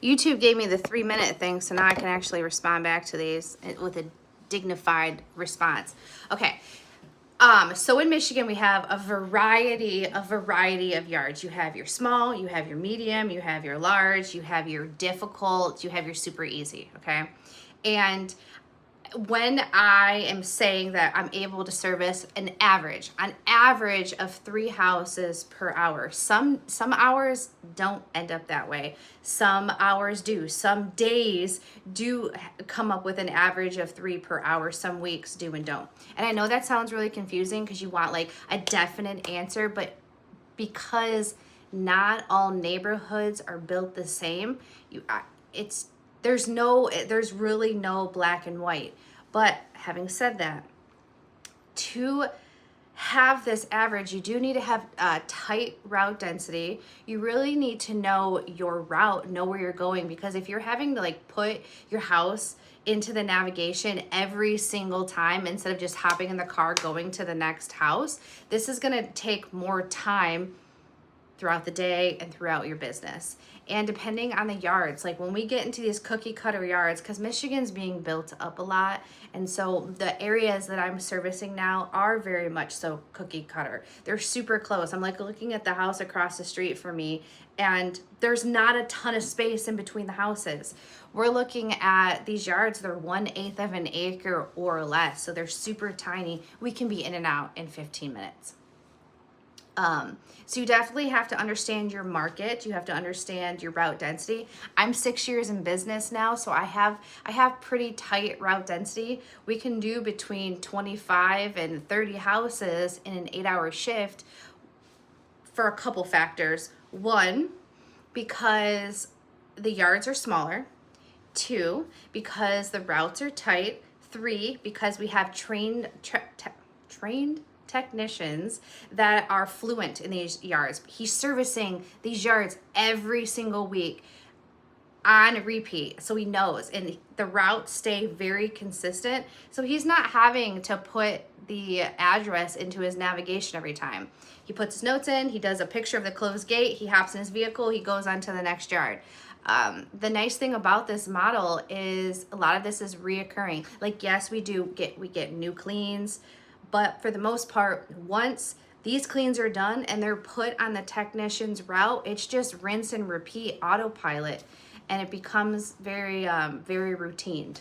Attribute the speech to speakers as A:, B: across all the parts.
A: YouTube gave me the 3-minute thing, so now I can actually respond back to these with a dignified response. Okay. So in Michigan, we have a variety of yards. You have your small, you have your medium, you have your large, you have your difficult, you have your super easy, okay? And when I am saying that I'm able to service an average of 3 houses per hour, some hours don't end up that way. Some hours do. Some days do come up with an average of 3 per hour. Some weeks do and don't. And I know that sounds really confusing because you want like a definite answer, but because not all neighborhoods are built the same, there's really no black and white. But having said that, to have this average, you do need to have tight route density. You really need to know your route, know where you're going, because if you're having to like put your house into the navigation every single time instead of just hopping in the car going to the next house, this is going to take more time throughout the day and throughout your business. And depending on the yards, like when we get into these cookie cutter yards, because Michigan's being built up a lot, and so the areas that I'm servicing now are very much so cookie cutter. They're super close. I'm like looking at the house across the street from me, and there's not a ton of space in between the houses. We're looking at these yards, they're 1/8 of an acre or less, so they're super tiny. We can be in and out in 15 minutes. So you definitely have to understand your market. You have to understand your route density. I'm 6 years in business now, so I have pretty tight route density. We can do between 25 and 30 houses in an 8-hour shift for a couple factors. One, because the yards are smaller. 2, because the routes are tight. 3, because we have trained technicians that are fluent in these yards. He's servicing these yards every single week on repeat, so he knows, and the routes stay very consistent, so he's not having to put the address into his navigation every time. He puts his notes in, he does a picture of the closed gate, he hops in his vehicle, he goes on to the next yard. The nice thing about this model is a lot of this is reoccurring. Like, yes, we get new cleans, but for the most part, once these cleans are done and they're put on the technician's route, it's just rinse and repeat autopilot, and it becomes very, very routine.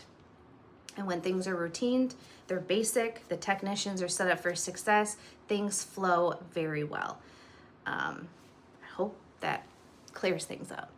A: And when things are routine, they're basic, the technicians are set up for success, things flow very well. I hope that clears things up.